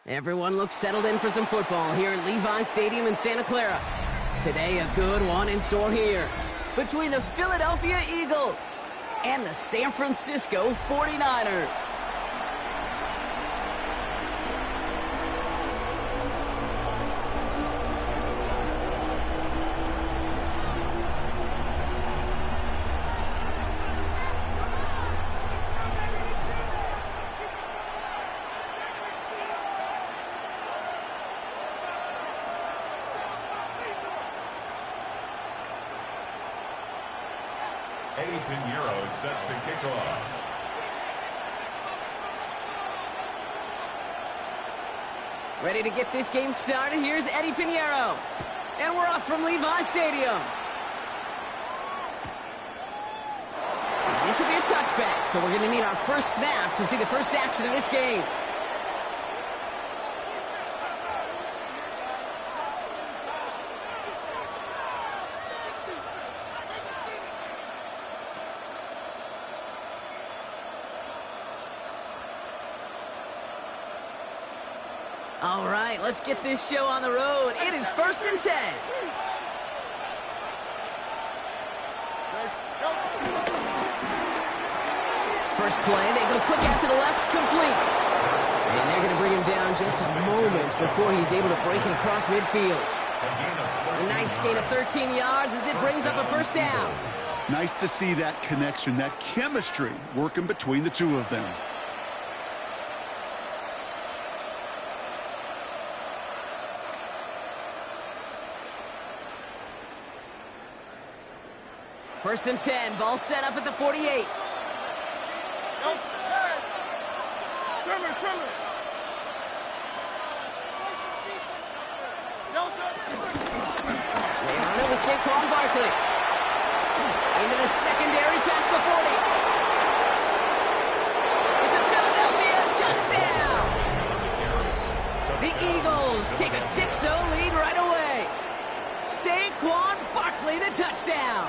Everyone looks settled in for some football here at Levi's Stadium in Santa Clara. Today, a good one in store here between the Philadelphia Eagles and the San Francisco 49ers. H2H set to kick off. Ready to get this game started. Here's Eddie Pinheiro. And we're off from Levi's Stadium. This will be a touchback, so we're going to need our first snap to see the first action of this game. All right, let's get this show on the road. It is 1st and 10. First play, they go quick out to the left, complete. And they're going to bring him down just a moment before he's able to break it across midfield. A nice gain of 13 yards as it brings up a first down. Nice to see that connection, that chemistry working between the two of them. First and 10, ball set up at the 48. They run it with Saquon Barkley. Into the secondary past the 40. It's a Philadelphia touchdown! The Eagles take a 6-0 lead right away. Saquon Barkley, the touchdown.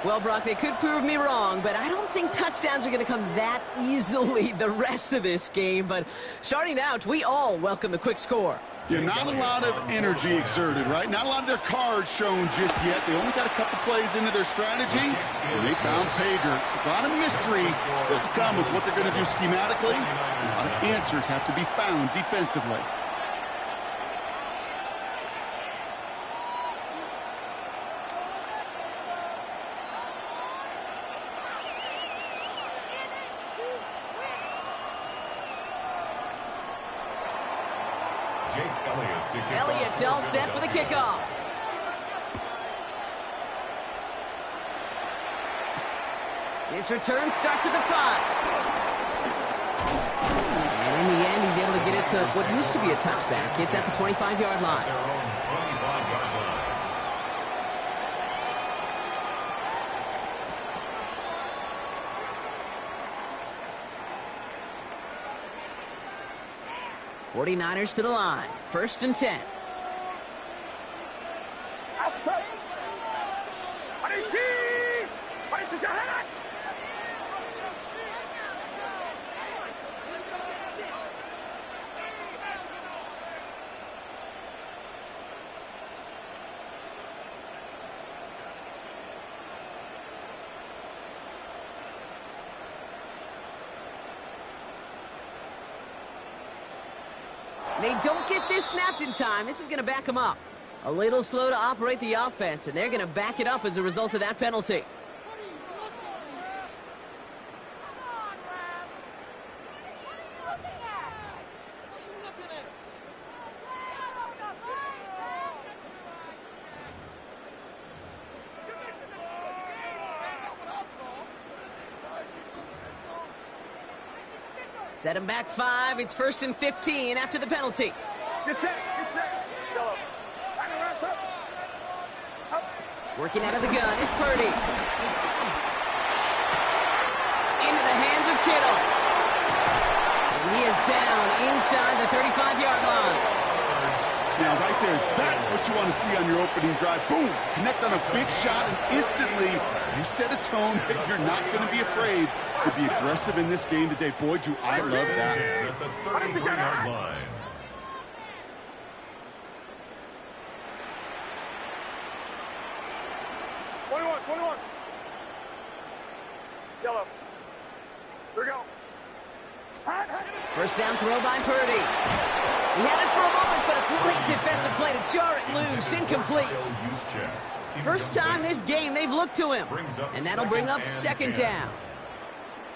Well, Brock, they could prove me wrong, but I don't think touchdowns are going to come that easily the rest of this game. But starting out, we all welcome the quick score. Yeah, not a lot of energy exerted, right? Not a lot of their cards shown just yet. They only got a couple plays into their strategy, and they found pay dirt. A lot of mystery still to come with what they're going to do schematically. A lot of answers have to be found defensively. Elliott's all set for the kickoff. This return starts at the 5. And in the end, he's able to get it to what used to be a touchback. It's at the 25-yard line. 49ers to the line. 1st and 10. They don't get this snapped in time. This is going to back them up. A little slow to operate the offense, and they're going to back it up as a result of that penalty. Set him back 5. It's 1st and 15 after the penalty. Working out of the gun is Purdy. Into the hands of Kittle. And he is down inside the 35-yard line. Now, right there, that's what you want to see on your opening drive. Boom! Connect on a big shot, and instantly you set a tone that you're not going to be afraid to be aggressive in this game today. Boy, do I love that. At the 33-yard line. Yellow. Here we go. First down throw by Purdy. He had it for a moment, but a great defensive play to jar it loose. Incomplete. First time this game they've looked to him. And that'll bring up second down.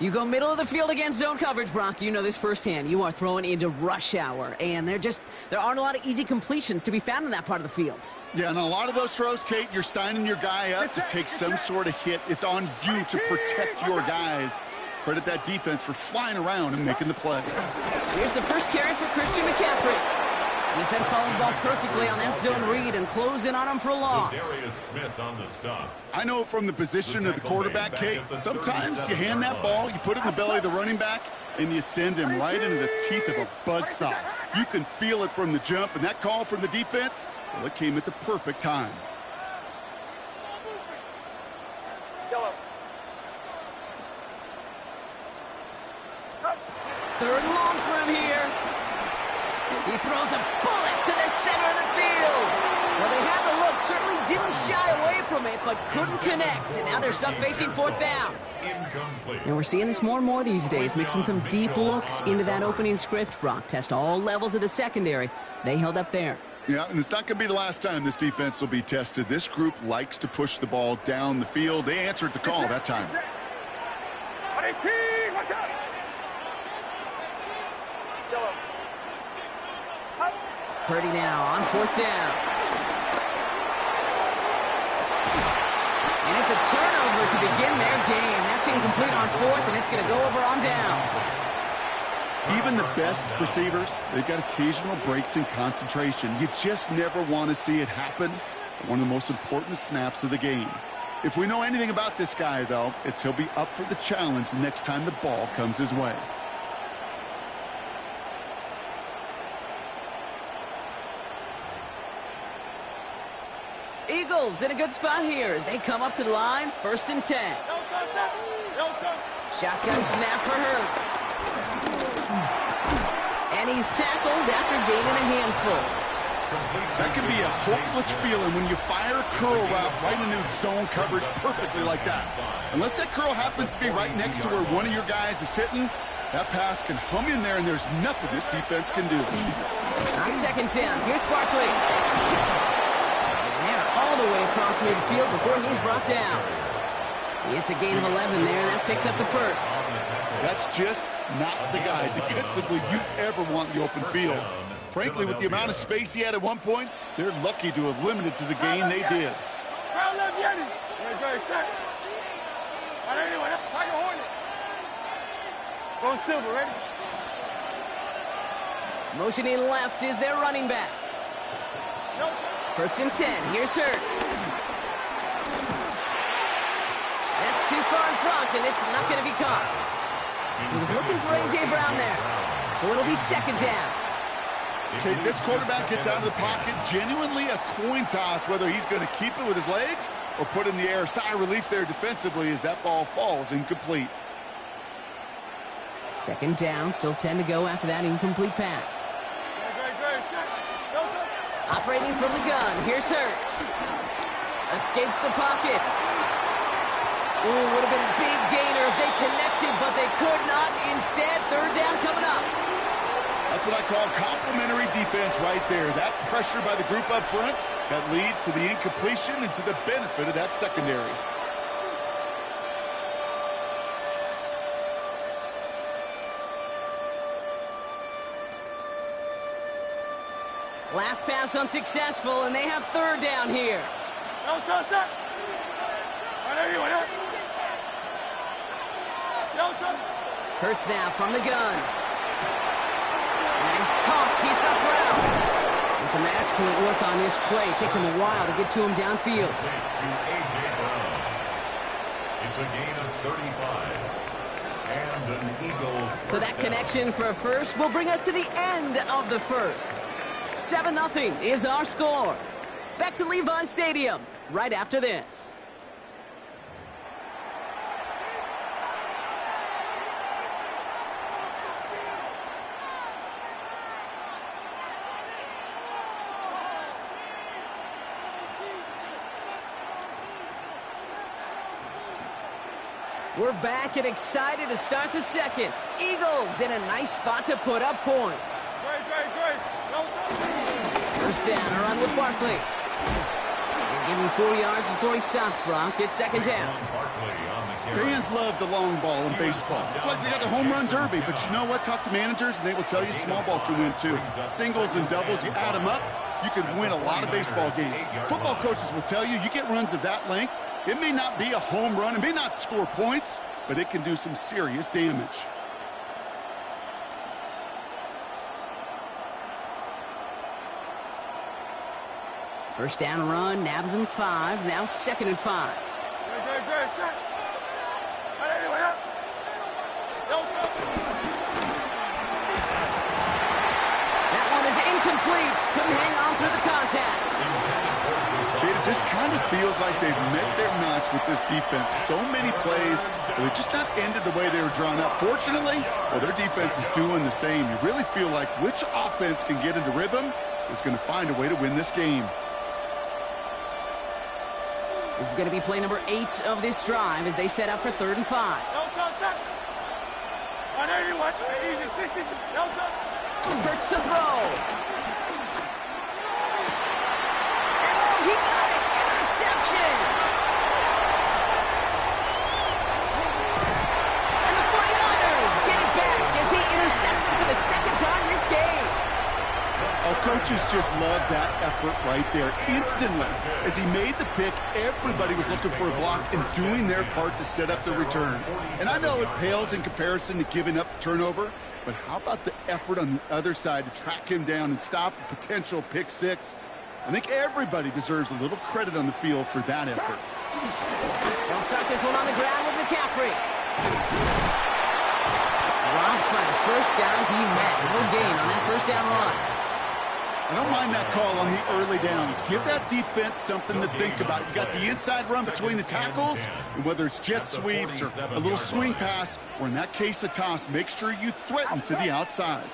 You go middle of the field against zone coverage, Brock. You know this firsthand. You are throwing into rush hour, and there aren't a lot of easy completions to be found in that part of the field. Yeah, and a lot of those throws, Kate, you're signing your guy up to take some sort of hit. It's on you to protect your guys. Credit that defense for flying around and making the play. Here's the first carry for Christian McCaffrey. Defense following the ball perfectly on that zone read and closing on him for a loss. Darius Smith on the stop. I know from the position of the quarterback, Kate, sometimes you hand that ball, you put it in the belly of the running back, and you send him right into the teeth of a buzzsaw. You can feel it from the jump, and that call from the defense, well, it came at the perfect time. Yellow. Third and long for him here. He throws a bullet to the center of the field. Well, they had the look, certainly didn't shy away from it, but couldn't connect. And now they're stuck facing fourth down. Incomplete. And we're seeing this more and more these days, mixing some deep looks into that opening script. Brock test all levels of the secondary. They held up there. Yeah, and it's not going to be the last time this defense will be tested. This group likes to push the ball down the field. They answered the call that time. Watch out! Yellow. Purdy now on fourth down. And it's a turnover to begin their game. That's incomplete on fourth, and it's going to go over on downs. Even the best receivers, they've got occasional breaks in concentration. You just never want to see it happen at one of the most important snaps of the game. If we know anything about this guy, though, it's he'll be up for the challenge the next time the ball comes his way. Eagles in a good spot here as they come up to the line. First and 10. Shotgun snap for Hurts. And he's tackled after gaining a handful. That can be a hopeless feeling when you fire a curl route right into zone coverage perfectly like that. Unless that curl happens to be right next to where one of your guys is sitting, that pass can hum in there and there's nothing this defense can do. On second down, here's Barkley. All the way across midfield before he's brought down. It's a gain of 11 there, and that picks up the first. That's just not the guy defensively you ever want in the open field. Frankly, with the amount of space he had at one point, they're lucky to have limited to the gain they did. Motioning left is their running back. First and 10. Here's Hurts. That's too far in front, and it's not going to be caught. He was looking for A.J. Brown there. So it'll be second down. Okay, this quarterback gets out of the pocket. Genuinely a coin toss whether he's going to keep it with his legs or put it in the air. Sigh of relief there defensively as that ball falls incomplete. Second down, still 10 to go after that incomplete pass. Operating from the gun, here's Hurts. Escapes the pocket. Ooh, would have been a big gainer if they connected, but they could not. Instead, third down coming up. That's what I call complimentary defense right there. That pressure by the group up front, that leads to the incompletion and to the benefit of that secondary. Last pass unsuccessful, and they have third down here. Hurts now from the gun. And he's caught. He's got Brown. And some excellent work on this play. It takes him a while to get to him downfield. To A.J. Brown. It's a gain of 35. And an Eagle. So that connection for a first will bring us to the end of the first. 7-0 is our score. Back to Levi Stadium right after this. We're back and excited to start the second. Eagles in a nice spot to put up points. First down, a run with Barkley. They give him 4 yards before he stops, Brock. It's second down. Fans love the long ball in baseball. It's like they got the home run derby, but you know what? Talk to managers, and they will tell you small ball can win too. Singles and doubles, you add them up, you can win a lot of baseball games. Football coaches will tell you, you get runs of that length, it may not be a home run, it may not score points, but it can do some serious damage. First down run, nabs him 5, now second and 5. That one is incomplete. Couldn't hang on through the contact. It just kind of feels like they've met their match with this defense. So many plays, they're just not ended the way they were drawn up. Fortunately, well, their defense is doing the same. You really feel like which offense can get into rhythm is going to find a way to win this game. This is going to be play number 8 of this drive as they set up for 3rd and 5. Hurts to throw. He got it! Interception! And the 49ers get it back as he intercepts it for the second time this game. Oh, coaches just love that effort right there. Instantly, as he made the pick, everybody was looking for a block and doing their part to set up the return. And I know it pales in comparison to giving up the turnover, but how about the effort on the other side to track him down and stop a potential pick 6? I think everybody deserves a little credit on the field for that effort. They'll start this one on the ground with McCaffrey. Robbed by the first down he met. No gain on that first down run. I don't mind that call on the early downs. Give that defense something to think about. You got the inside run between the tackles, and whether it's jet sweeps or a little swing pass, or in that case a toss, make sure you threaten to the outside.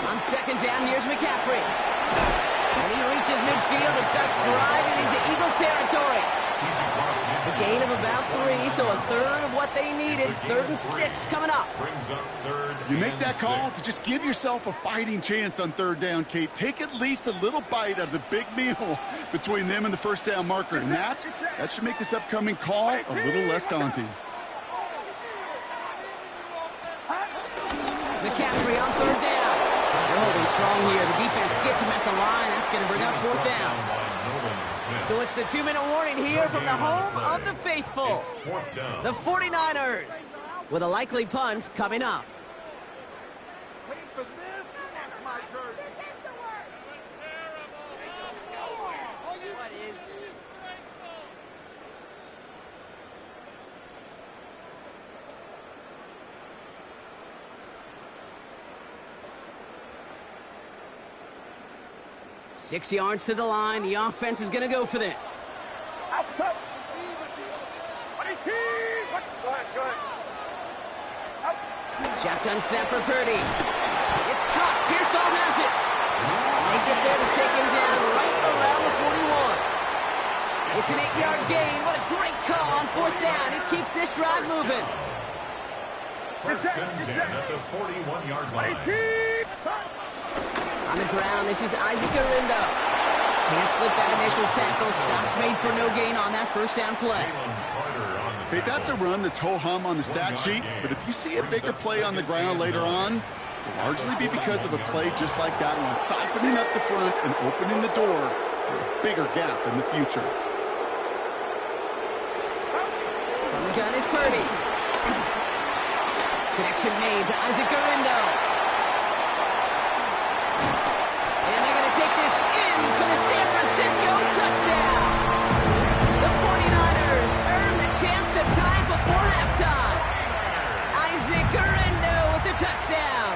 On second down, here's McCaffrey. And he reaches midfield and starts driving into Eagles territory. A gain of about 3, so a third of what they needed. 3rd and 6 coming up. You make that call to just give yourself a fighting chance on 3rd down, Kate. Take at least a little bite out of the big meal between them and the first down marker. And that should make this upcoming call a little less daunting. McCaffrey on 3rd down. They're holding strong here. The defense gets him at the line. That's going to bring up 4th down. So it's the 2-minute warning here from the home of the faithful. The 49ers with a likely punt coming up. Wait for this. It's my turn. What is this? Six yards to the line. The offense is going to go for this. Outside. Go ahead. Shotgun snap for Purdy. It's caught. Pearsall has it. And they get there to take him down right around the 41. It's an 8-yard gain. What a great call on 4th down. It keeps this drive moving. First and 10 at the 41-yard line. On the ground, this is Isaac Arindo. Can't slip that initial tackle. Stops made for no gain on that first down play. Hey, that's a run that's ho-hum on the stat sheet, but if you see a bigger play on the ground later on, it'll largely be because of a play just like that one, siphoning up the front and opening the door for a bigger gap in the future. On the gun is Purdy. Connection made to Isaac Arindo. And they're going to take this in for the San Francisco touchdown. The 49ers earn the chance to tie before halftime. Isaac Arindo with the touchdown.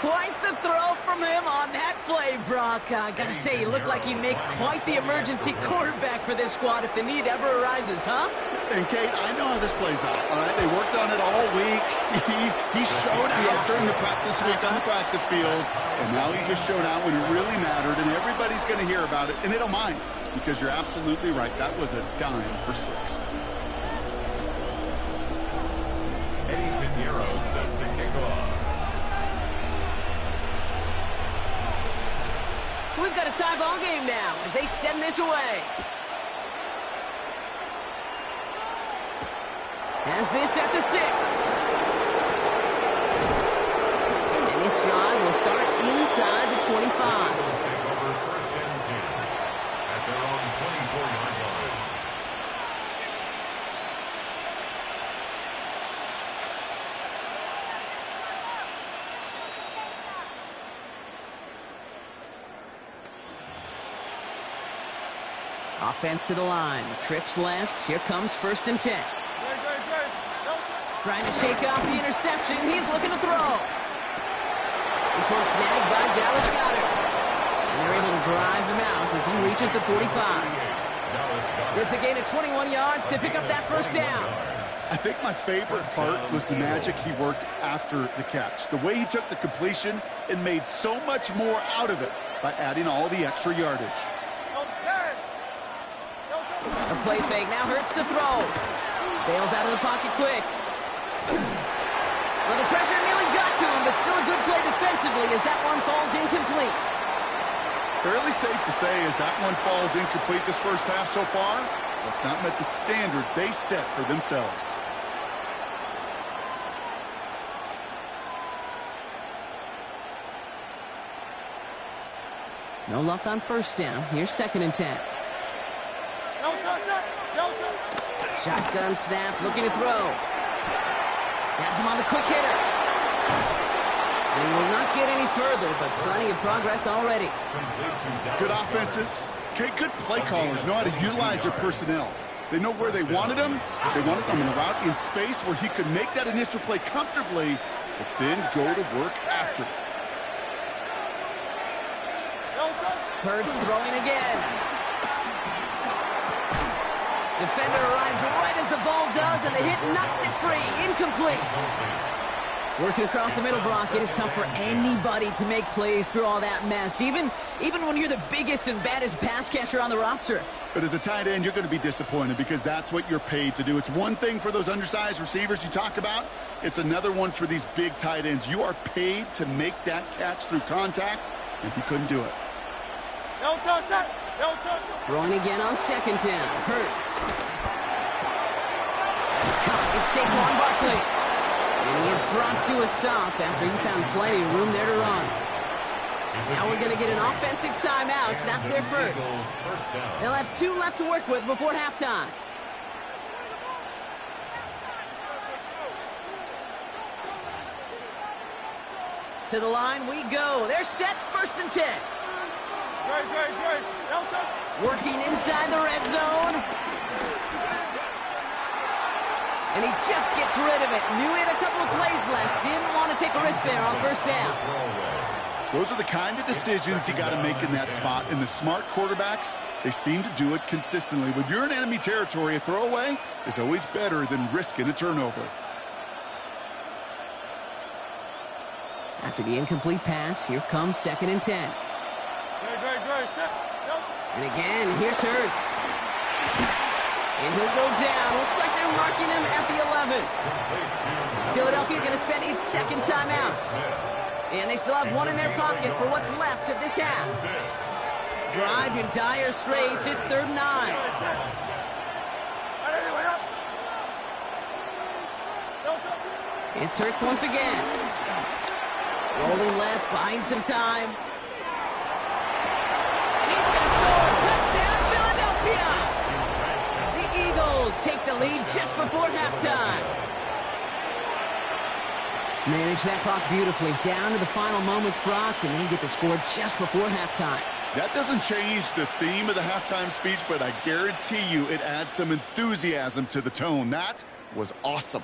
quite the throw from him on that play, Brock. I gotta say, he looked like he'd make quite the emergency quarterback for this squad if the need ever arises, huh? And, Kate, I know how this plays out, all right? They worked on it all week. He showed out during the practice week on the practice field, and now he just showed out when it really mattered, and everybody's going to hear about it, and they don't mind, because you're absolutely right. That was a dime for 6. Eddie Pinheiro set to kick off. So we've got a tie ball game now as they send this away. Has this at the 6. And this drive will start inside the 25. Eagles take over 1st and 10 at their own 24-yard line. Offense to the line. Trips left. Here comes 1st and 10. Trying to shake off the interception. He's looking to throw. This one snagged by Dallas Goedert. And they're able to drive him out as he reaches the 45. It's a gain of 21 yards to pick up that 1st down. I think my favorite part was the magic he worked after the catch. The way he took the completion and made so much more out of it by adding all the extra yardage. A play fake now hurts to throw. Bails out of the pocket quick. Well, the pressure nearly got to him, but still a good play defensively as that one falls incomplete. Fairly safe to say as that one falls incomplete this first half so far, that's not met the standard they set for themselves. No luck on 1st down. Here's 2nd and 10. Shotgun snap, looking to throw. Has him on the quick hitter. And he will not get any further, but plenty of progress already. Good offenses. Okay, good play callers know how to utilize their personnel. They know where they wanted him. They wanted him in a route in space where he could make that initial play comfortably, but then go to work after. Hurts throwing again. Defender arrives right as the ball does, and the hit knocks it free. Incomplete. Working across the middle, Brock, it is tough for anybody to make plays through all that mess, even when you're the biggest and baddest pass catcher on the roster. But as a tight end, you're going to be disappointed because that's what you're paid to do. It's one thing for those undersized receivers you talk about. It's another one for these big tight ends. You are paid to make that catch through contact, and he couldn't do it. Throwing again on 2nd down. Hurts. That's caught. It's Saquon Barkley. And he is brought to a stop after he found plenty of room there to run. Now we're going to get an offensive timeout. That's their first. They'll have 2 left to work with before halftime. To the line we go. They're set. 1st and 10. Working inside the red zone. And he just gets rid of it. Knew he had a couple of plays left. Didn't want to take a risk there on 1st down. Those are the kind of decisions you got to make in that spot. And the smart quarterbacks, they seem to do it consistently. When you're in enemy territory, a throwaway is always better than risking a turnover. After the incomplete pass, here comes 2nd and 10. And again, here's Hurts. And he'll go down. Looks like they're marking him at the 11. Philadelphia going to spend its 2nd timeout. And they still have 1 in their pocket for what's left of this half. Drive in dire straits. It's 3rd and 9. It's Hurts once again. Rolling left, buying some time. And he's going to score. Touchdown, Philadelphia! The Eagles take the lead just before halftime. Manage that clock beautifully. Down to the final moments, Brock, and they get the score just before halftime. That doesn't change the theme of the halftime speech, but I guarantee you it adds some enthusiasm to the tone. That was awesome.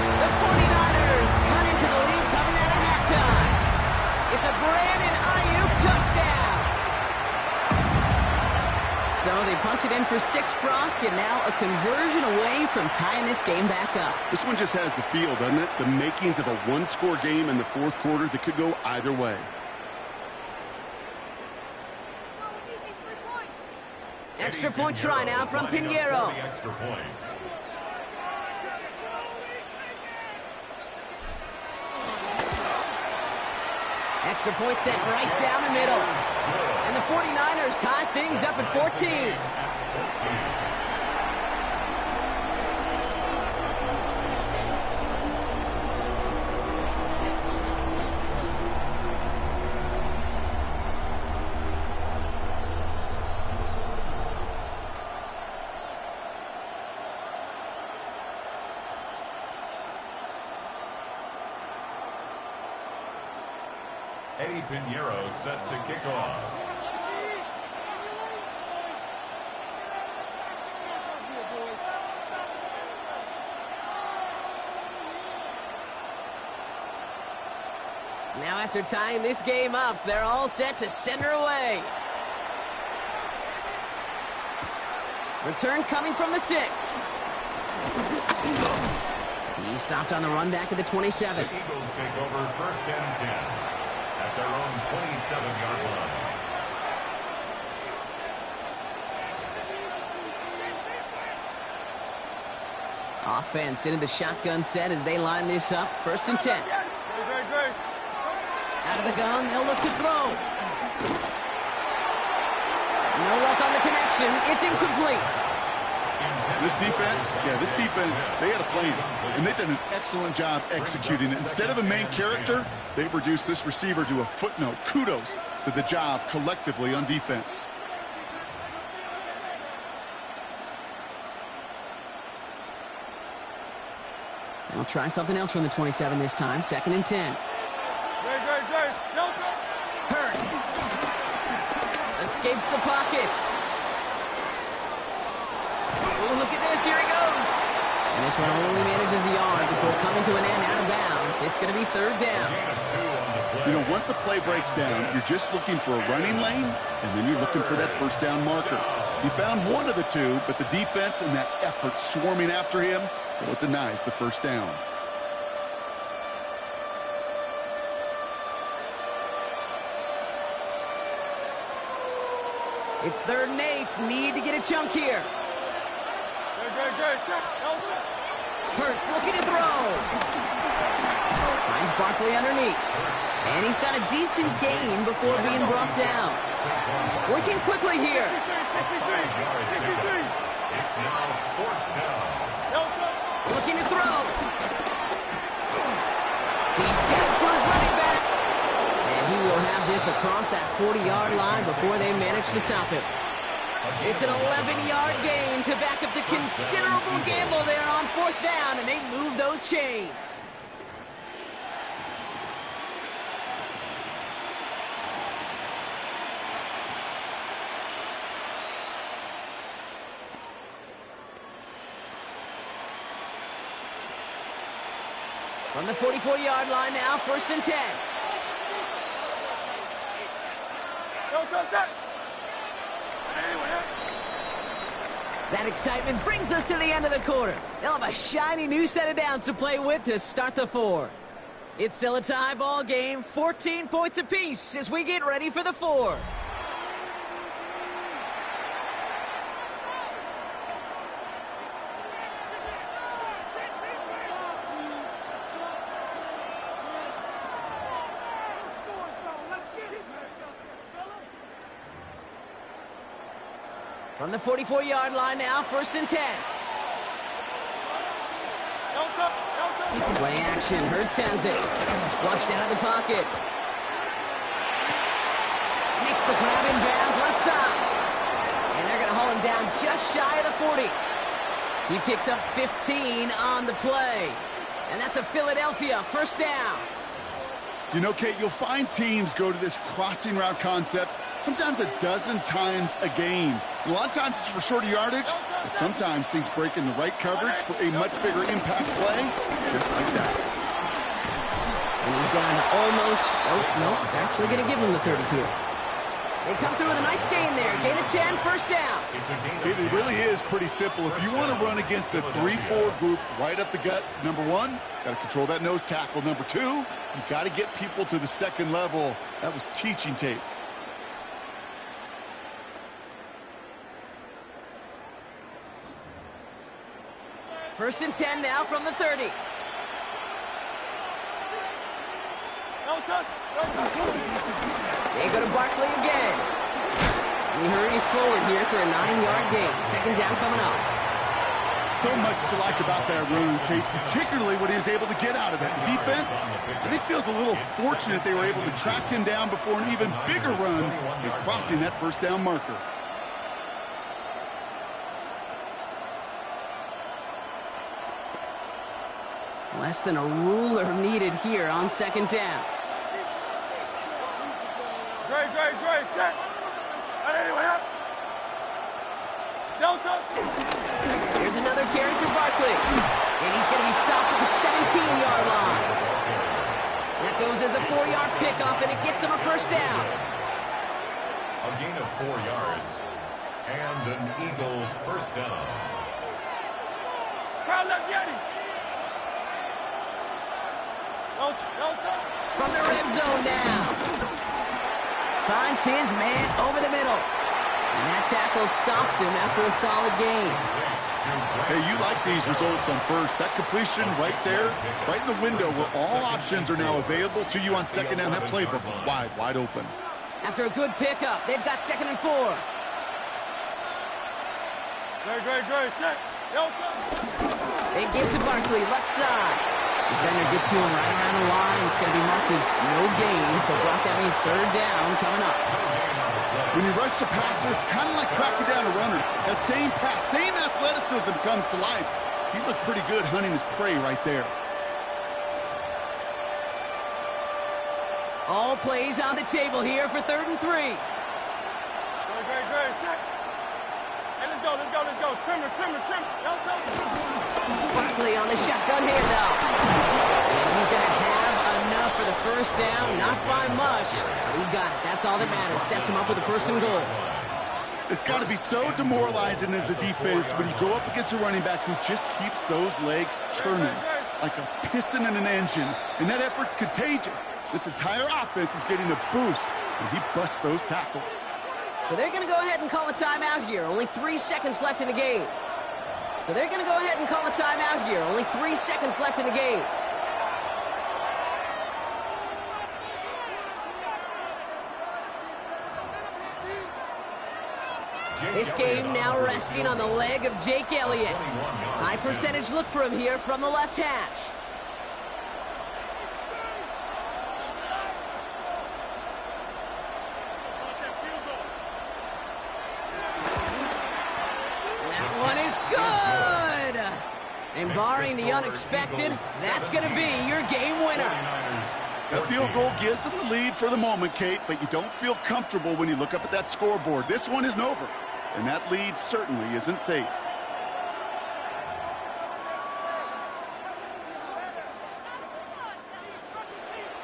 for 6, Brock, and now a conversion away from tying this game back up. This one just has the feel, doesn't it? The makings of a one-score game in the fourth quarter that could go either way. Extra point try now from Pinheiro. Extra point sent right down the middle. And the 49ers tie things up at 14. Eddie Pinheiro set to kick off. Now after tying this game up, they're all set to send her away. Return coming from the 6. He's stopped on the run back at the 27. The Eagles take over 1st and 10 at their own 27-yard line. Offense into the shotgun set as they line this up. 1st and 10. Out of the gun, they'll look to throw. No luck on the connection. It's incomplete. This defense, they had a plan, and they've done an excellent job executing it. Instead of a main character, they've reduced this receiver to a footnote. Kudos to the job collectively on defense. They'll try something else from the 27 this time. 2nd and 10. Hurts. Escapes the pocket. Oh, look at this. Here he goes. And this one only manages a yard before coming to an end out of bounds. It's going to be 3rd down. You know, once a play breaks down, you're just looking for a running lane, and then you're looking for that 1st down marker. He found one of the two, but the defense and that effort swarming after him, well, it denies the 1st down. It's 3rd and 8. Need to get a chunk here. Hurts looking to throw. Finds Barkley underneath. And he's got a decent gain before being brought down. Working quickly here. It's now 4th down. Looking to throw. He's got it to his running back. And he will have this across that 40-yard line before they manage to stop him. It's an 11-yard gain to back up the considerable gamble there on 4th down, and they move those chains. From the 44-yard line now, 1st and 10. That excitement brings us to the end of the quarter. They'll have a shiny new set of downs to play with to start the 4th. It's still a tie ball game, 14 points apiece as we get ready for the 4th. From the 44-yard line now, 1st and 10. Play action. Hurts has it. Flushed out of the pocket. Makes the grab in bounds left side. And they're going to haul him down just shy of the 40. He picks up 15 on the play. And that's a Philadelphia 1st down. You know, Kate, you'll find teams go to this crossing route concept sometimes a dozen times a game. A lot of times it's for shorter yardage, but sometimes things break in the right coverage for a much bigger impact play, just like that. And he's down to almost, oh, no, they're actually going to give him the 30 here. They come through with a nice gain there. Gain of 10, first down. It really is pretty simple. If you want to run against a 3-4 group right up the gut, number one, got to control that nose tackle. Number two, you got to get people to the second level. That was teaching tape. First and 10 now from the 30. They go to Barkley again. And he hurries forward here for a 9-yard gain. Second down coming up. So much to like about that run, Kate, particularly what he was able to get out of it. The defense, I think, feels a little fortunate they were able to track him down before an even bigger run and crossing that first down marker. Less than a ruler needed here on second down. Great. Set. Anyway, up. Delta. Here's another carry for Barkley. And he's going to be stopped at the 17-yard line. That goes as a 4-yard pickup, and it gets him a first down. A gain of 4 yards. And an Eagle first down. Crowd left Yeti. Delta. From the red zone now. Finds his man over the middle. And that tackle stops him after a solid gain. Hey, you like these results on first. That completion right there, right in the window where all options are now available to you on second down. That playbook wide open. After a good pickup, they've got second and 4. Great. Set. Delta. They give to Barkley, left side. Defender gets to him right around the line. It's going to be marked as no gain, so Brock, that means third down coming up. When you rush the passer, it's kind of like tracking down a runner. That same pass, same athleticism comes to life. He looked pretty good hunting his prey right there. All plays on the table here for third and 3. Great. Set. Hey, let's go. Trimmer. Delta. Barkley on the shotgun handoff. And he's going to have enough for the first down. Not by much, but he got it. That's all that matters. Sets him up with a first and goal. It's got to be so demoralizing as a defense when you go up against a running back who just keeps those legs churning like a piston in an engine. And that effort's contagious. This entire offense is getting a boost when he busts those tackles. So they're going to go ahead and call a timeout here. Only 3 seconds left in the game. This game now resting on the leg of Jake Elliott. High percentage look for him here from the left hash. That one is good! And barring the unexpected, that's going to be your game winner. That field goal gives them the lead for the moment, Kate, but you don't feel comfortable when you look up at that scoreboard. This one isn't over, and that lead certainly isn't safe.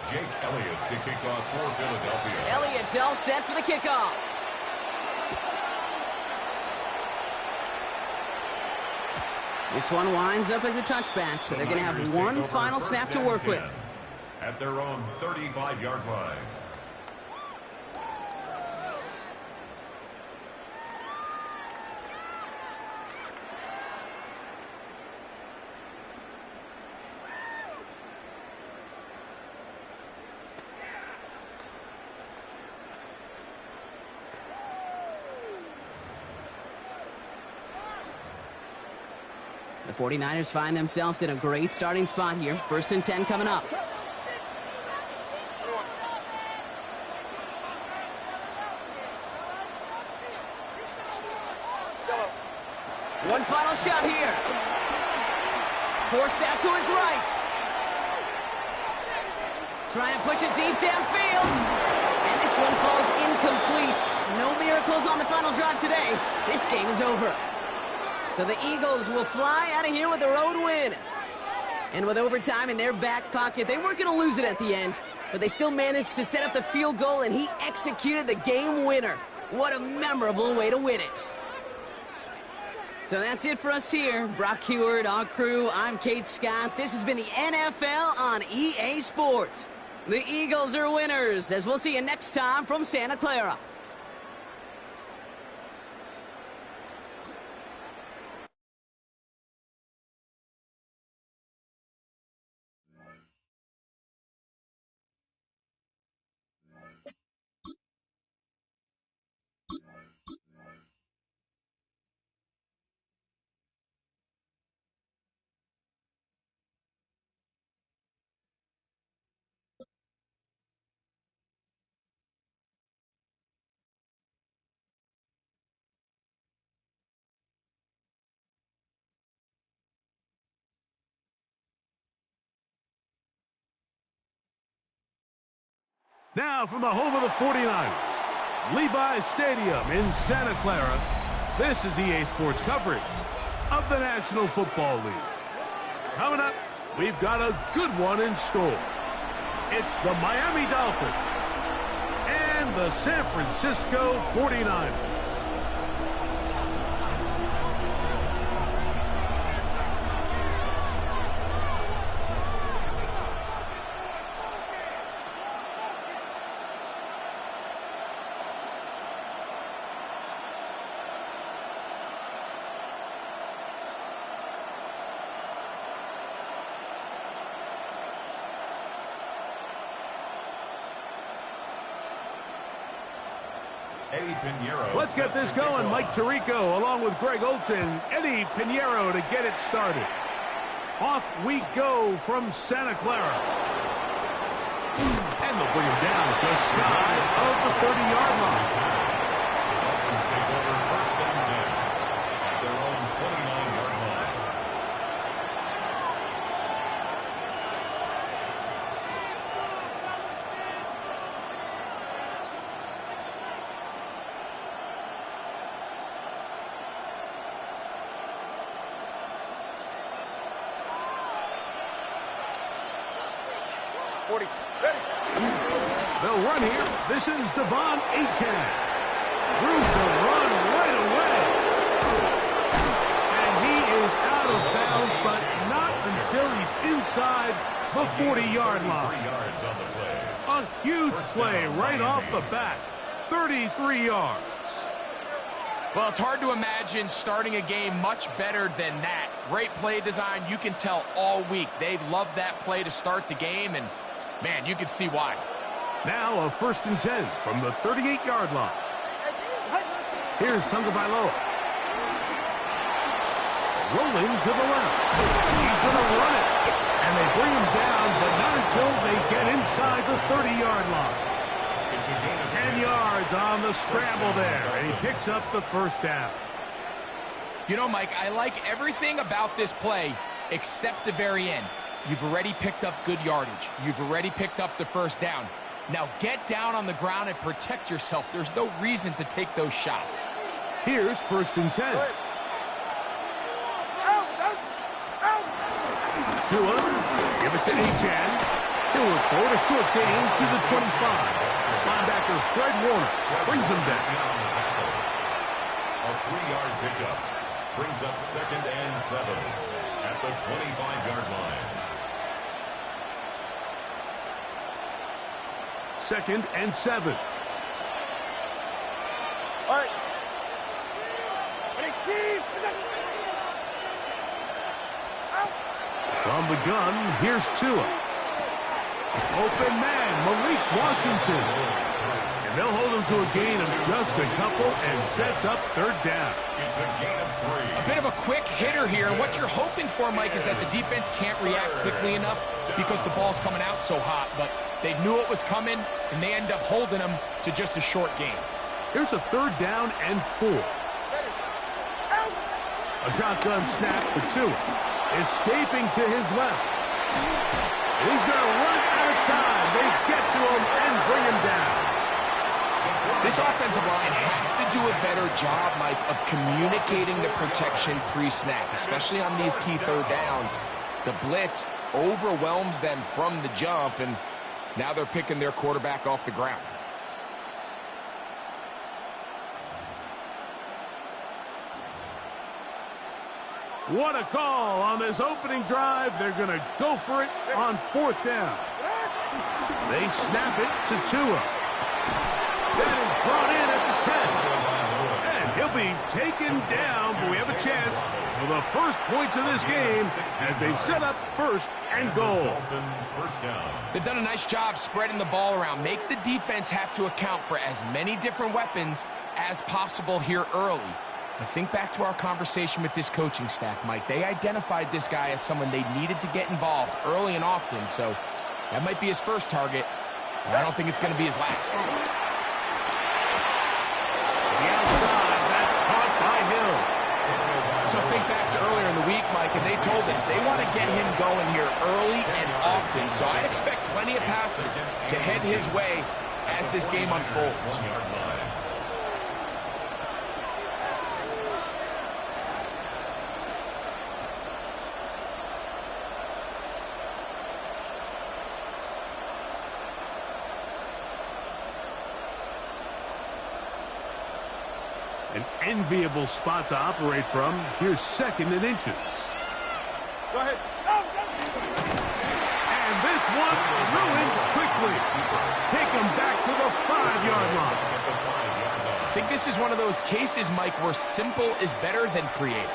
Jake Elliott to kick off for Philadelphia. Elliott's all set for the kickoff. This one winds up as a touchback, so they're going to have one final snap to work with. At their own 35-yard line. The 49ers find themselves in a great starting spot here. First and 10 coming up. One final shot here. Forced out to his right. Try and push it deep downfield. And this one falls incomplete. No miracles on the final drive today. This game is over. So the Eagles will fly out of here with a road win. And with overtime in their back pocket, they weren't going to lose it at the end. but they still managed to set up the field goal, and he executed the game winner. What a memorable way to win it. So that's it for us here. Brock Heward, our crew, I'm Kate Scott. This has been the NFL on EA Sports. The Eagles are winners, as we'll see you next time from Santa Clara. Now from the home of the 49ers, Levi's Stadium in Santa Clara, this is EA Sports coverage of the National Football League. Coming up, we've got a good one in store. It's the Miami Dolphins and the San Francisco 49ers. Let's get this going. Mike Tirico along with Greg Olson, Eddie Pinheiro to get it started. Off we go from Santa Clara. And they'll bring him down just shy of the 30-yard line. Dolphins take over first and 10 at their own 29-yard line. They'll run here. This is Devon Achane. Room to run right away. And he is out of bounds, but not until he's inside the 40-yard line. 3 yards on the play. A huge play right off the bat. 33 yards. Well, it's hard to imagine starting a game much better than that. Great play design. You can tell all week. They love that play to start the game, and, man, you can see why. Now a first and 10 from the 38-yard line. Here's Tagovailoa. Rolling to the left. He's going to run it. And they bring him down, but not until they get inside the 30-yard line. 10 yards on the scramble there, and he picks up the first down. You know, Mike, I like everything about this play except the very end. You've already picked up good yardage. You've already picked up the first down. Now get down on the ground and protect yourself. There's no reason to take those shots. Here's first and 10. Tua, give it to Achane. He'll look forward a short gain to the 25. Linebacker Fred Warner brings him down. A 3-yard pickup brings up second and 7 at the 25-yard line. Second and 7. All right. From the gun, here's Tua. Open man, Malik Washington. And they'll hold him to a gain of just a couple and sets up third down. It's a gain of 3. A bit of a quick hitter here. What you're hoping for, Mike, is that the defense can't react quickly enough because the ball's coming out so hot. But they knew it was coming, and they end up holding him to just a short gain. Here's a third down and 4. A shotgun snap for Tua. Escaping to his left. He's going to run out of time. They get to him and bring him down. This offensive line has to do a better job, Mike, of communicating the protection pre-snap, especially on these key third downs. The blitz overwhelms them from the jump, and Now they're picking their quarterback off the ground. What a call on this opening drive. They're going to go for it on 4th down. They snap it to Tua. That is brought in at the 10. And he'll be taken down, but we have a chance for the first points of this game as they've set up 1st and goal. They've done a nice job spreading the ball around. Make the defense have to account for as many different weapons as possible here early. I think back to our conversation with this coaching staff, Mike. They identified this guy as someone they needed to get involved early and often, so that might be his first target, but I don't think it's going to be his last. The outside, that's caught by Hill. So think back to earlier in the week, Mike, and they told us they want to get him going here early and often, so I expect plenty of passes to head his way as this game unfolds. An enviable spot to operate from. Here's 2nd and inches. Go ahead. And this one ruined quickly. Take him back to the 5-yard line. I think this is one of those cases, Mike, where simple is better than creative.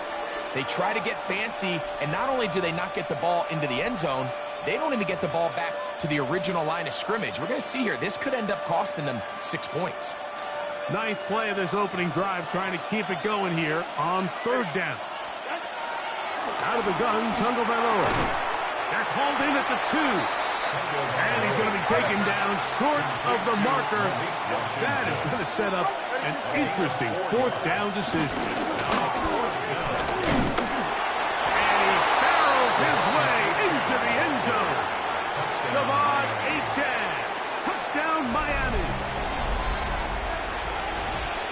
They try to get fancy, and not only do they not get the ball into the end zone, they don't even get the ball back to the original line of scrimmage. We're going to see here, this could end up costing them 6 points. 9th play of this opening drive, trying to keep it going here on 3rd down. Out of the gun, Tagovailoa. That's hauled in at the 2. And he's going to be taken down short of the marker. That is going to set up an interesting 4th down decision. And he barrels his way into the end zone. Devon Achane. Touchdown, Miami.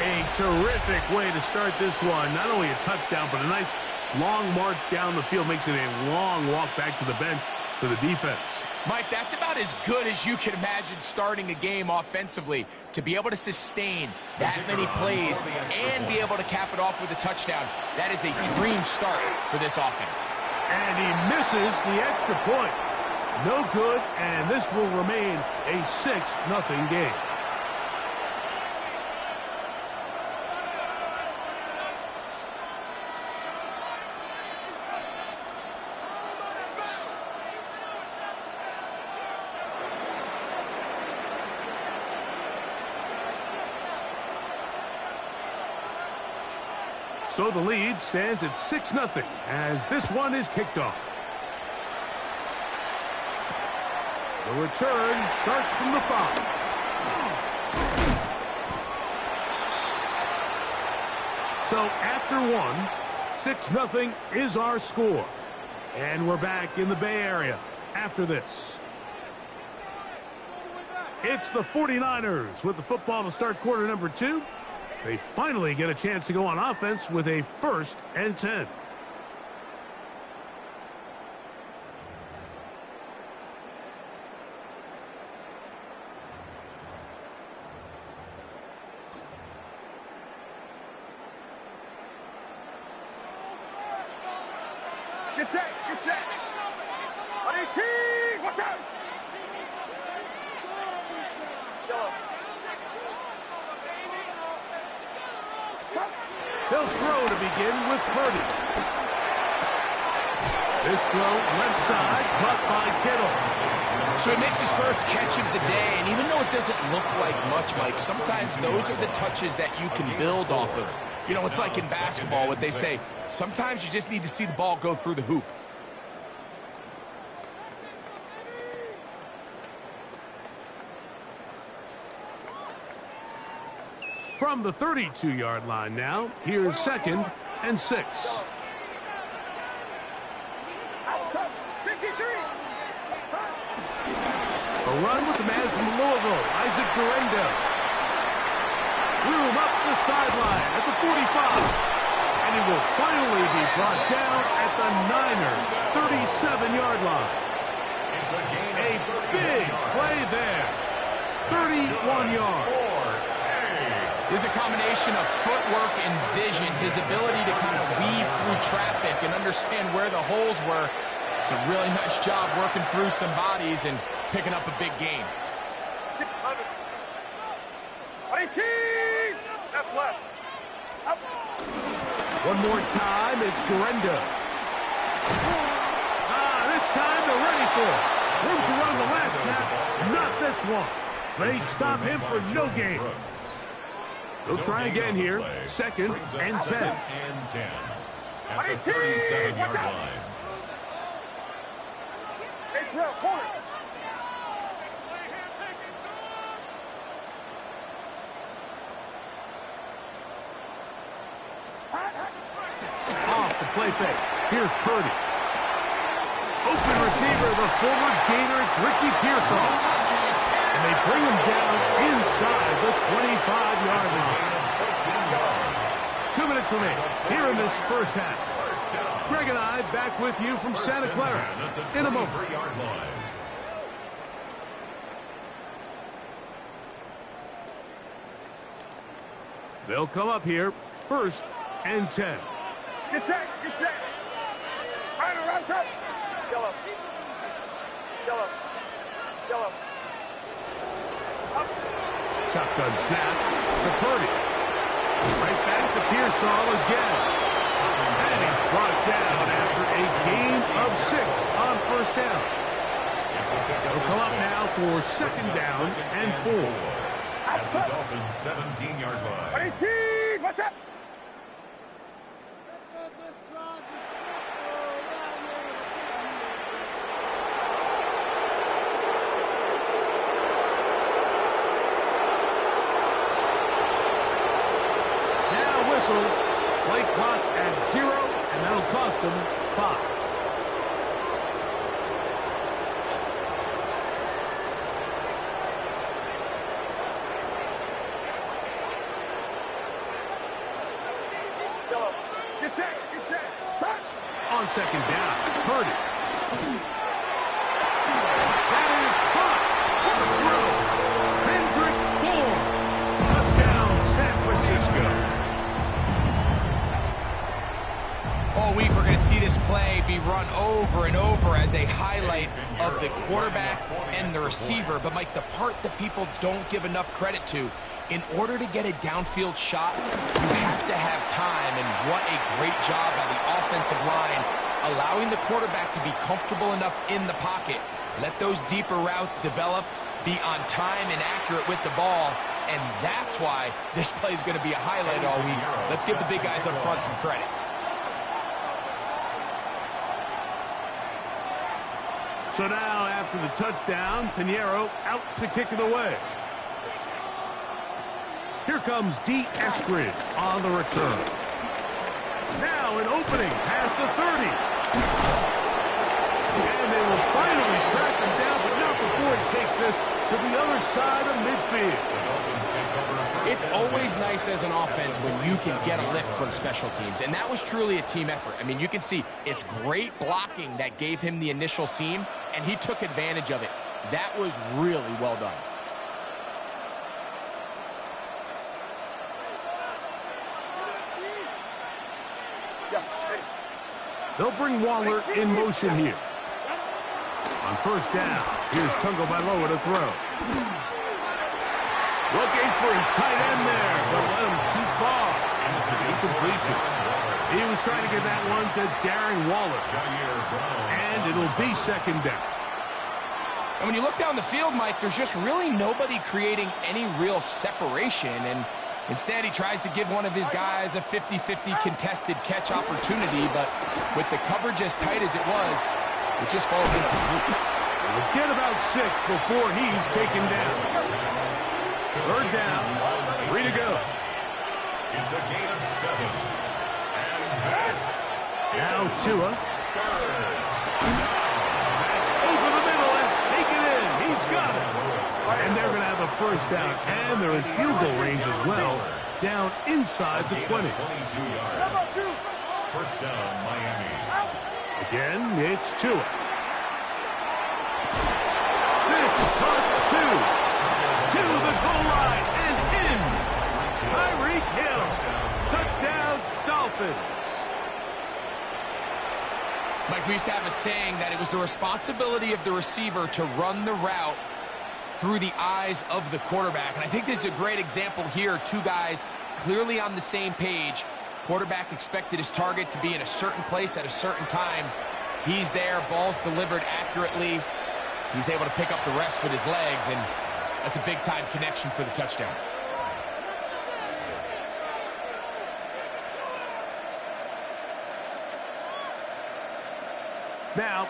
A terrific way to start this one. Not only a touchdown, but a nice long march down the field. Makes it a long walk back to the bench for the defense. Mike, that's about as good as you can imagine starting a game offensively. To be able to sustain that many plays and be able to cap it off with a touchdown, that is a dream start for this offense. And he misses the extra point. No good, and this will remain a 6-0 game. So the lead stands at 6-0 as this one is kicked off. The return starts from the 5. So after 1, 6-0 is our score. And we're back in the Bay Area after this. It's the 49ers with the football to start quarter number 2. They finally get a chance to go on offense with a 1st and 10. Get set. Get set. On 18. Watch out. They'll throw to begin with Purdy. This throw left side, caught by Kittle. So he makes his first catch of the day, and even though it doesn't look like much, Mike, sometimes those are the touches that you can build off of. You know, it's like in basketball, what they say, sometimes you just need to see the ball go through the hoop. From the 32-yard line now, here's 2nd and 6. A run with the man from Louisville, Isaac Guerrero. Room up the sideline at the 45. And he will finally be brought down at the Niners' 37-yard line. A big play there. 31 yards. There's a combination of footwork and vision, his ability to kind of weave through traffic and understand where the holes were. It's a really nice job working through some bodies and picking up a big gain. One more time, it's Garenda. This time they're ready for it. Room to run the last snap, not this one. They stop him for no gain. They'll try again here, second and 10. At the 37-yard line. H2H corner. Off the play fake. Here's Purdy. Open receiver, the forward gainer, it's Ricky Pearsall. And they bring him down inside the 25-yard line. 2 minutes remaining here in this first half. Greg and I back with you from Santa Clara in a moment. They'll come up here, first and 10. Get set, get set. Ryder, rise up. Yellow. Yellow. Yellow. Up. Shotgun snap to Purdy. Right back to Pearsall again. And he's brought down after a gain of 6 on first down. They'll come up now for second down and 4. At the Dolphins' 17-yard line. 18, what's up? Play clock at 0, and that'll cost them 5. Get set, start. On second down, Purdy. That is caught. What a throw. Hendrick Bourne. Touchdown, San Francisco. All week we're going to see this play be run over and over as a highlight of the quarterback and the receiver. But, Mike, the part that people don't give enough credit to, in order to get a downfield shot, you have to have time. And what a great job by the offensive line, allowing the quarterback to be comfortable enough in the pocket. Let those deeper routes develop, be on time and accurate with the ball. And that's why this play is going to be a highlight all week. Let's give the big guys up front some credit. So now, after the touchdown, Pinheiro out to kick it away. Here comes D. Eskridge on the return. Now an opening past the 30. And they will finally track him down, but not before he takes this to the other side of midfield. It's always nice as an offense when you can get a lift from special teams, and that was truly a team effort. I mean, you can see it's great blocking that gave him the initial seam, and he took advantage of it. That was really well done. They'll bring Waller in motion here. On first down, here's Tagovailoa to throw. Looking for his tight end there, but let him too far. And it's an incompletion. He was trying to get that one to Darren Waller. And it'll be second down. And when you look down the field, Mike, there's just really nobody creating any real separation. And instead, he tries to give one of his guys a 50-50 contested catch opportunity. But with the coverage as tight as it was, it just falls incomplete. We'll get about 6 before he's taken down. Third down, 3 to go. It's a gain of 7. And Now Tua. Over the middle and take it in. He's got it. And they're going to have a first down. And they're in field goal range as well. Down inside the 20. 22 yards. First down, Miami. Again, it's Tua. caught 2. To the goal line and in. Tyreek Hill. Touchdown, Dolphins. Mike, we used to have a saying that it was the responsibility of the receiver to run the route through the eyes of the quarterback. And I think this is a great example here. Two guys clearly on the same page. Quarterback expected his target to be in a certain place at a certain time. He's there, ball's delivered accurately. He's able to pick up the rest with his legs, and that's a big-time connection for the touchdown. Now,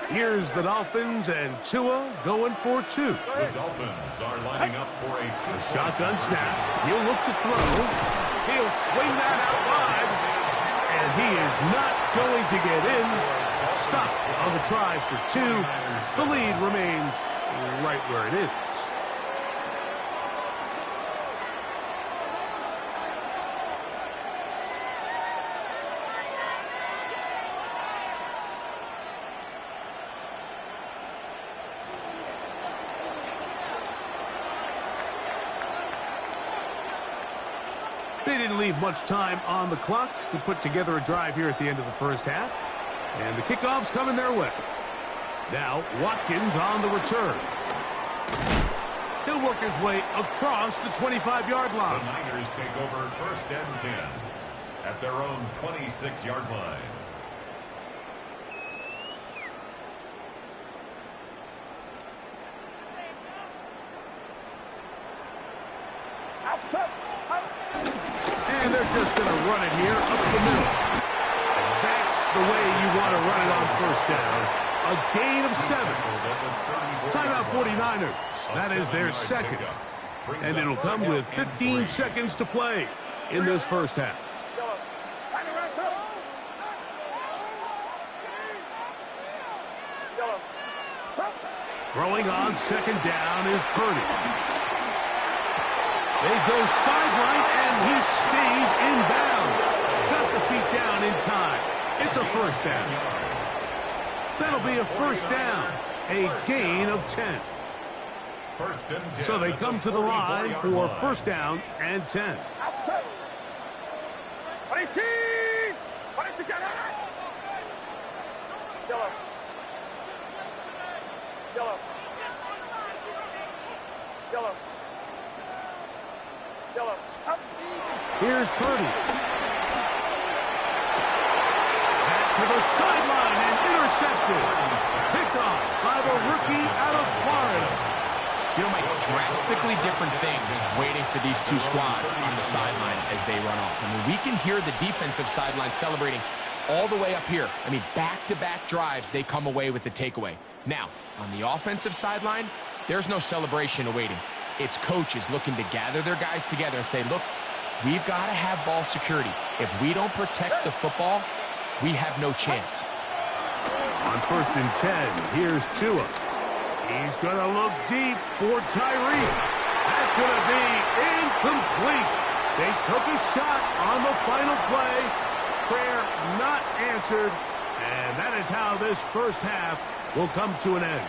here's the Dolphins and Tua going for 2. The Dolphins are lining up for a Shotgun snap. He'll look to throw. He'll swing that out wide. And he is not going to get in. Stop on the try for 2. The lead remains right where it is. They didn't leave much time on the clock to put together a drive here at the end of the first half. And the kickoff's coming their way. Now, Watkins on the return. He'll work his way across the 25-yard The line. Niners take over 1st and 10 at their own 26-yard line. And they're just going to run it here up the middle. And that's the way you want to run it on 1st down. A gain of 7. Timeout 49ers. That is their second. And it'll come with 15 seconds to play in this first half. Throwing on 2nd down is Purdy. They go sideline, and he stays in bounds. Got the feet down in time. It's a 1st down. That'll be a 1st down. A gain of 10. 1st and 10. So they come to the line for 1st down and 10. Here's Purdy. Back to the sideline and intercepted. Picked off by the rookie out of Florida. You know, Mike, drastically different things waiting for these two squads on the sideline as they run off. I mean, we can hear the defensive sideline celebrating all the way up here. I mean, back-to-back drives, they come away with the takeaway. Now, on the offensive sideline, there's no celebration awaiting. It's coaches looking to gather their guys together and say, look, we've got to have ball security. If we don't protect the football, we have no chance. On 1st and 10, here's Tua. He's going to look deep for Tyreek. That's going to be incomplete. They took a shot on the final play. Prayer not answered. And that is how this first half will come to an end.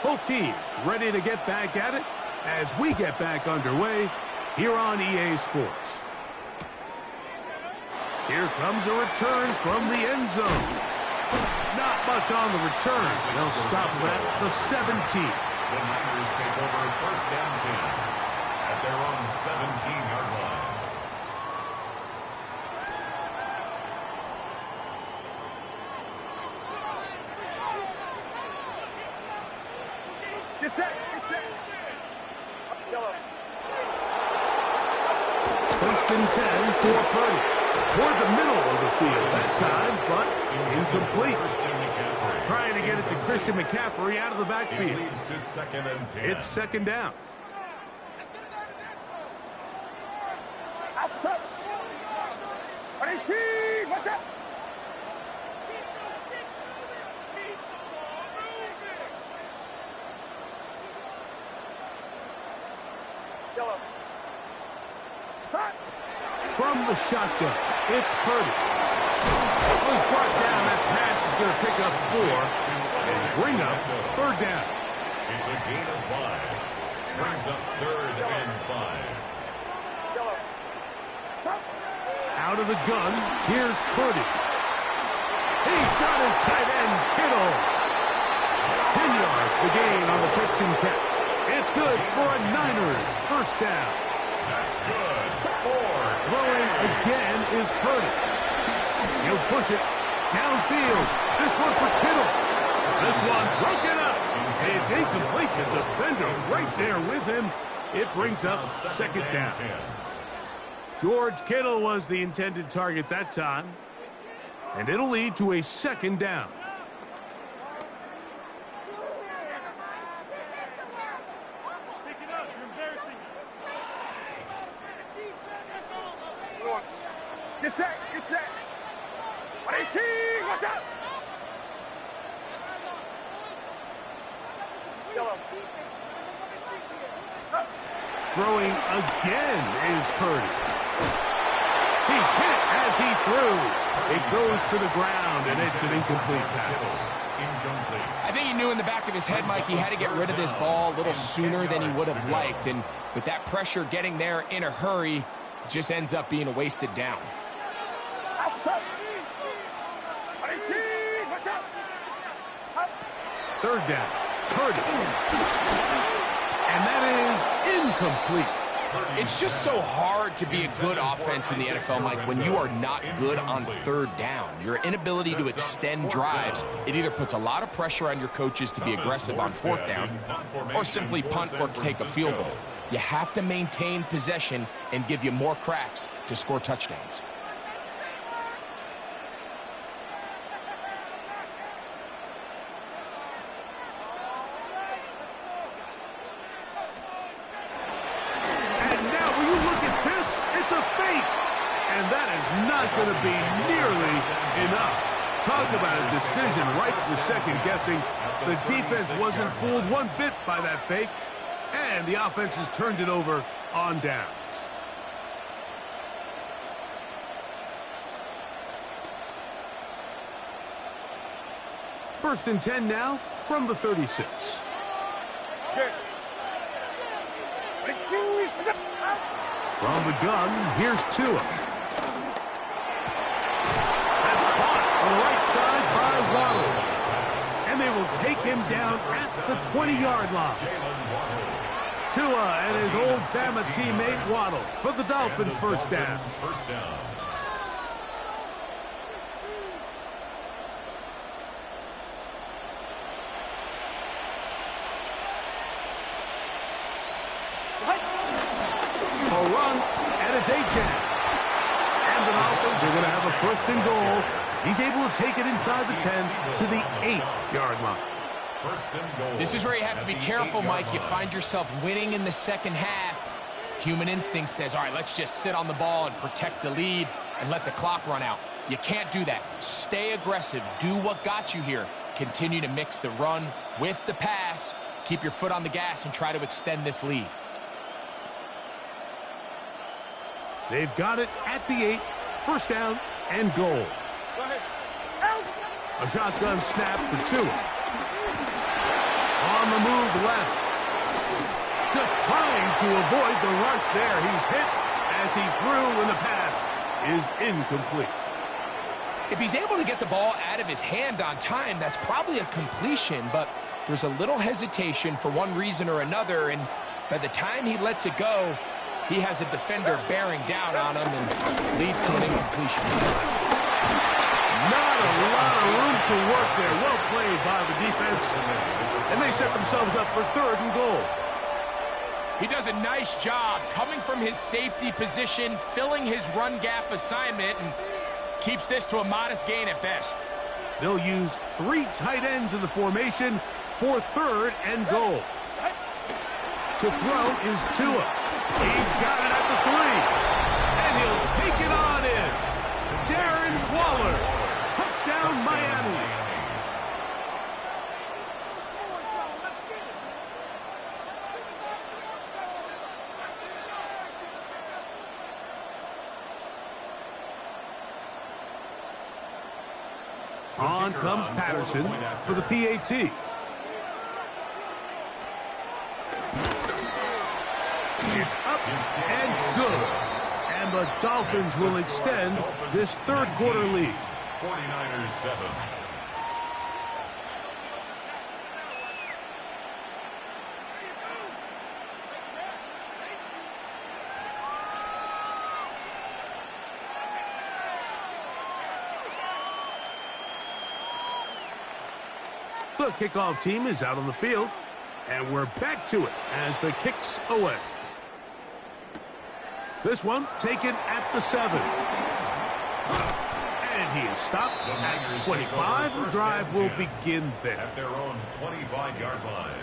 Both teams ready to get back at it as we get back underway here on EA Sports. Here comes a return from the end zone. Not much on the return. They'll stop at the 17. The Niners take over 1st and 10 at their own 17-yard line. Get set. 1st and 10 for Purdy. Toward the middle of the field that time, but incomplete. Trying to get it to Christian McCaffrey out of the It backfield. leads to 2nd and 10. It's 2nd down. Outside. 18. Watch out. Yellow. From the shotgun, it's Purdy. It was brought down. That pass is going to pick up 4 and bring up 3rd down. It's a gain of 5. Brings up 3rd and 5. Yellow. Out of the gun, here's Purdy. He's got his tight end, Kittle. 10 yards the gain on the pitch and catch. It's good for a Niners first down. That's good. 4. Throwing again is Purdy. He'll push it downfield. This one for Kittle. This one broken up. It's incomplete. The defender right there with him. It brings up 2nd down. George Kittle was the intended target that time. And it'll lead to a 2nd down. Get set. Get set. 118. Watch out. Yellow. Throwing again is Purdy. He's hit as he threw. It goes to the ground, and it's an incomplete pass. I think he knew in the back of his head, Mike, he had to get rid of this ball a little sooner than he would have liked. And with that pressure getting there in a hurry, it just ends up being a wasted down. Outside. 118. Watch out. 3rd down. Purdy. And that is incomplete. It's just so hard to be a good offense in the NFL, Mike, when you are not good on 3rd down. Your inability to extend drives, it either puts a lot of pressure on your coaches to be aggressive on 4th down or simply punt or take a field goal. You have to maintain possession and give you more cracks to score touchdowns. Not going to be nearly enough. Talk about a decision right for second guessing. The defense wasn't fooled one bit by that fake, and the offense has turned it over on downs. First and 10 now from the 36. From the gun, here's Tua. And they will take him down at the 20-yard line. Tua and his old Bama teammate Waddle for the Dolphin first down. A run, and it's A-Chan. And the Dolphins are going to have a 1st and goal. He's able to take it inside the 10 to the 8-yard line. This is where you have to be careful, Mike. You find yourself winning in the second half. Human instinct says, all right, let's just sit on the ball and protect the lead and let the clock run out. You can't do that. Stay aggressive. Do what got you here. Continue to mix the run with the pass. Keep your foot on the gas and try to extend this lead. They've got it at the 8, 1st down and goal. A shotgun snap for Tua. On the move left. Just trying to avoid the rush there. He's hit as he threw, and the pass is incomplete. If he's able to get the ball out of his hand on time, that's probably a completion, but there's a little hesitation for one reason or another, and by the time he lets it go, he has a defender bearing down on him and leads to an incompletion. Not a lot of room to work there. Well played by the defense. And they set themselves up for 3rd and goal. He does a nice job coming from his safety position, filling his run gap assignment, and keeps this to a modest gain at best. They'll use 3 tight ends in the formation for 3rd and goal. To throw is Tua. He's got it at the 3. And he'll take it on in. Darren Waller. Touchdown, Miami. On comes Patterson for the PAT. It's up and good. And the Dolphins will extend this third quarter lead. 49ers 7. The kickoff team is out on the field, and we're back to it as the kick's away. This one taken at the 7. And he is stopped at 25. The drive will begin there. At their own 25-yard line.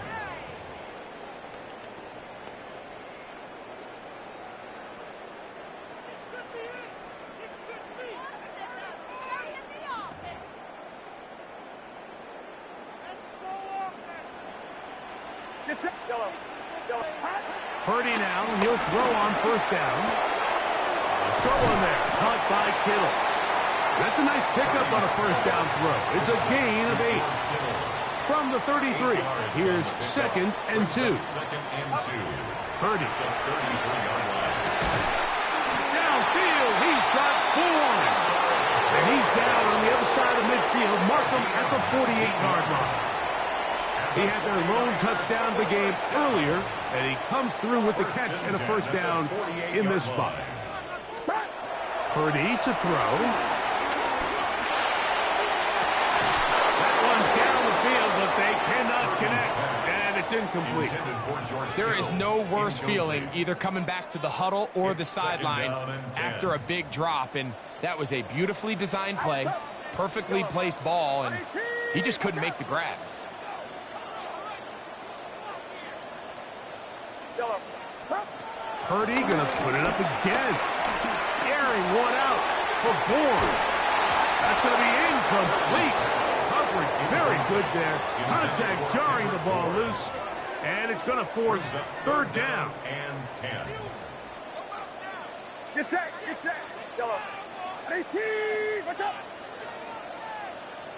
Purdy now, he'll throw on first down. Short one there, caught by Kittle. That's a nice pickup on a first down throw. It's a gain of 8. From the 33, here's 2nd and 2. Purdy. Downfield, he's got 4. And he's down on the other side of midfield. Mark him at the 48-yard line. He had their lone touchdown of the game earlier, and he comes through with the catch and a first down in this spot. Purdy to throw. That one down the field, but they cannot connect, and it's incomplete. There is no worse feeling either coming back to the huddle or the sideline after a big drop, and that was a beautifully designed play, perfectly placed ball, and he just couldn't make the grab. Purdy gonna put it up again. Airing one out for Bourne. That's gonna be incomplete. Coverage very good there. Contact jarring the ball loose. And it's gonna force third down. And 10. Get set, get set. Yellow. 18, what's up?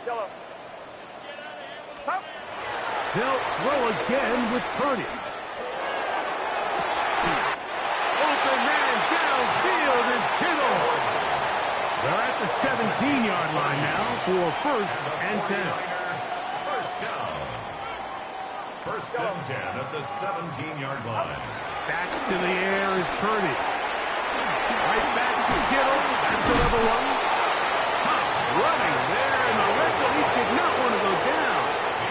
Yellow. Stop. They'll throw again with Purdy. Open man downfield is Kittle. They're at the 17-yard line now for 1st and 10. First down. 1st and 10 at the 17-yard line. Back to the air is Purdy. Right back to Kittle. That's another one. Tough running there in the red zone. He did not want to go down.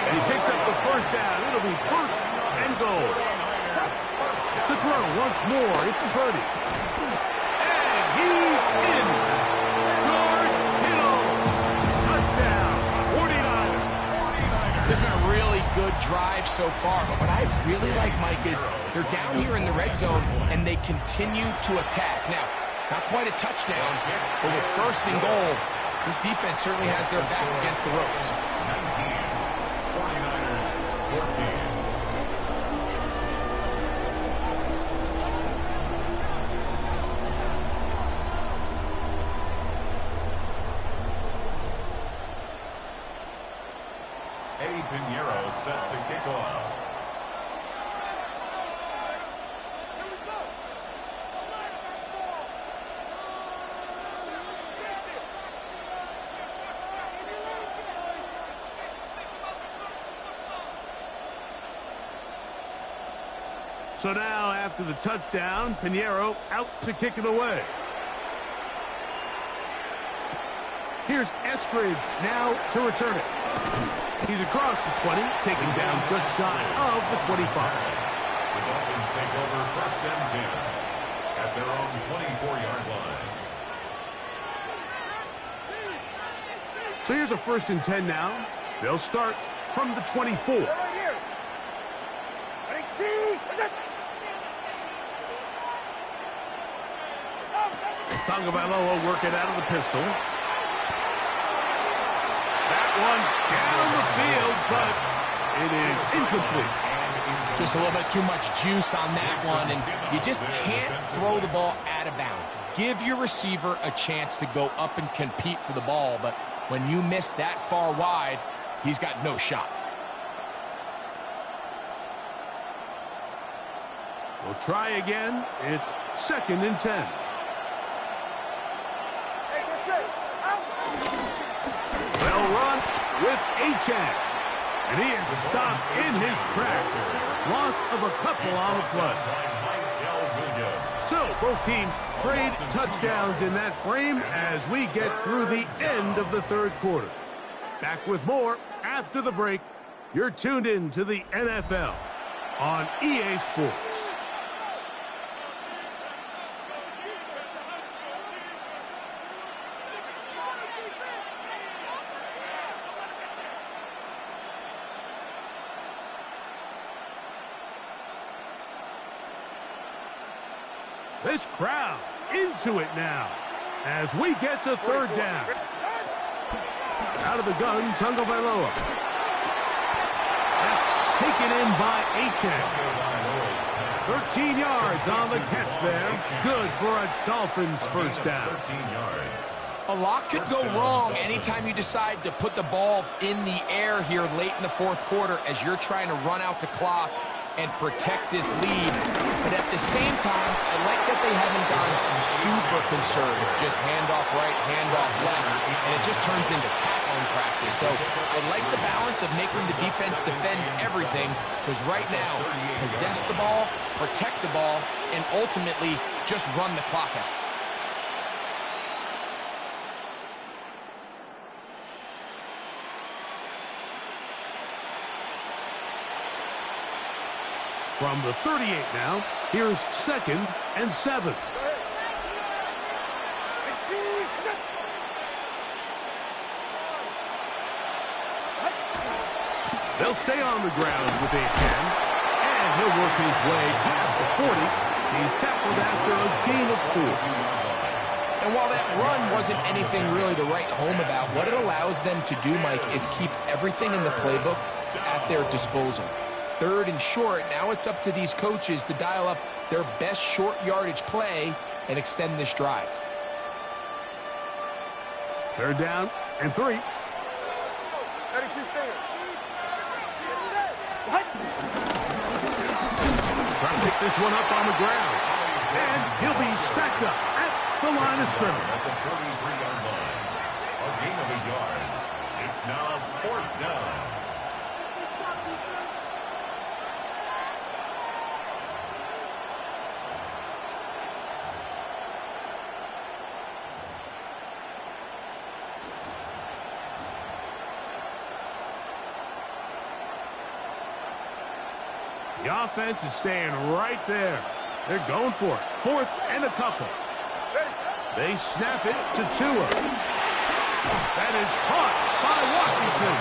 And he picks up the first down. It'll be 1st and goal. To throw once more, it's Purdy. And he's in. George Kittle. Touchdown. 49ers. This has been a really good drive so far, but what I really like, Mike, is they're down here in the red zone, and they continue to attack. Now, not quite a touchdown, but with 1st and goal, this defense certainly has their back against the ropes. 19. 49ers 14. Pinheiro set to kick off. So now, after the touchdown, Pinheiro out to kick it away. Here's Eskridge now to return it. He's across the 20, taken down just shy of the 25. The Dolphins take over 1st and 10 at their own 24-yard line. So here's a 1st and 10 now. They'll start from the 24. Tagovailoa working out of the pistol. One down the field, but it is incomplete. Just a little bit too much juice on that one, and you just can't throw the ball out of bounds. Give your receiver a chance to go up and compete for the ball, but When you miss that far wide, he's got no shot. We'll try again. It's 2nd and 10. Hey, that's it. Out. They'll run with H2H. And he is stopped in his tracks. Loss of a couple on the play. So both teams trade touchdowns in that frame as we get through the end of the 3rd quarter. Back with more after the break. You're tuned in to the NFL on EA Sports. This crowd into it now as we get to 3rd down. Out of the gun, Tagovailoa. That's taken in by H2H. 13 yards on the catch there. Good for a Dolphins first down. A lot could go wrong anytime you decide to put the ball in the air here late in the 4th quarter as you're trying to run out the clock and protect this lead. But at the same time, I like that they haven't gone super conservative. Just handoff right, handoff left, and it just turns into tackling practice. So I like the balance of making the defense defend everything, because right now, possess the ball, protect the ball, and ultimately just run the clock out. From the 38 now, here's 2nd and 7. They'll stay on the ground with H2H, and he'll work his way past the 40. He's tackled after a gain of 4. And while that run wasn't anything really to write home about, what it allows them to do, Mike, is keep everything in the playbook at their disposal. 3rd and short, now it's up to these coaches to dial up their best short yardage play and extend this drive. 3rd down and 3. 32 stand. Trying to pick this one up on the ground. And he'll be stacked up at the line of scrimmage. At the 33-yard line. A gain of a yard. It's now 4th down. The offense is staying right there. They're going for it. 4th and a couple. They snap it to Tua. That is caught by Washington.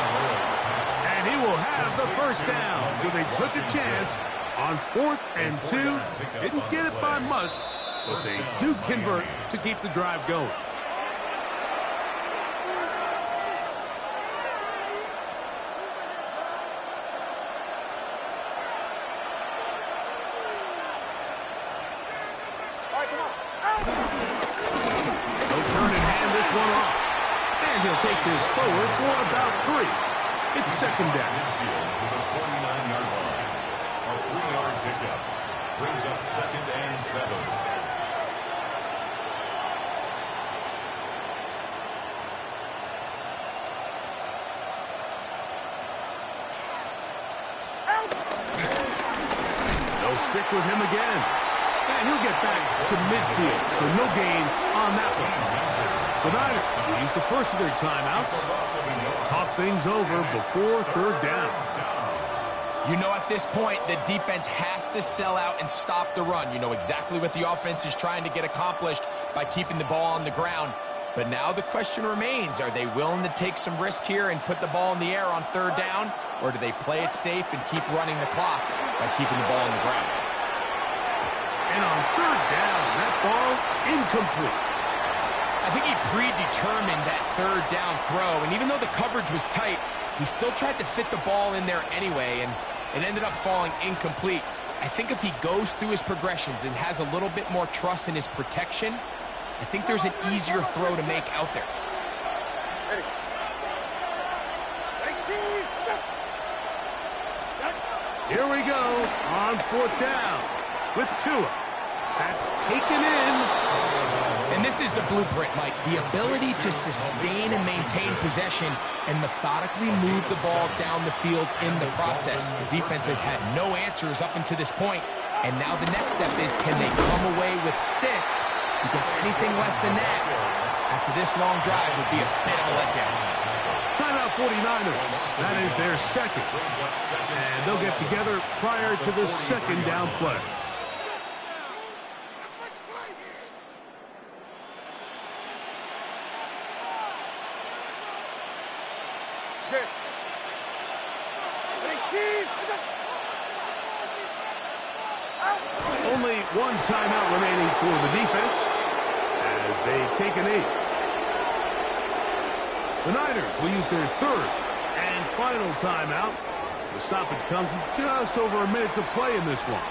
And he will have the first down. So they took a chance on 4th and 2. Didn't get it by much, but they do convert to keep the drive going. He'll take this forward for about 3. It's 2nd down. To the 49-yard line. A 3-yard pickup brings up 2nd and 7. They'll stick with him again. And he'll get back to midfield, so no gain on that one. The Niners use the first of their timeouts. Talk things over before 3rd down. You know, at this point, the defense has to sell out and stop the run. You know exactly what the offense is trying to get accomplished by keeping the ball on the ground. But now the question remains, are they willing to take some risk here and put the ball in the air on 3rd down? Or do they play it safe and keep running the clock by keeping the ball on the ground? And on 3rd down, that ball incomplete. I think he predetermined that 3rd down throw, and even though the coverage was tight, he still tried to fit the ball in there anyway, and it ended up falling incomplete. I think if he goes through his progressions and has a little bit more trust in his protection, I think there's an easier throw to make out there. Here we go on 4th down with Tua. That's taken in. And this is the blueprint, Mike. The ability to sustain and maintain possession and methodically move the ball down the field in the process. The defense has had no answers up until this point, and now the next step is, can they come away with 6? Because anything less than that, after this long drive, would be a bit of a letdown. Timeout 49ers. That is their second. And they'll get together prior to the second down play. Only one timeout remaining for the defense as they take a knee. The Niners will use their 3rd and final timeout. The stoppage comes with just over a minute to play in this one.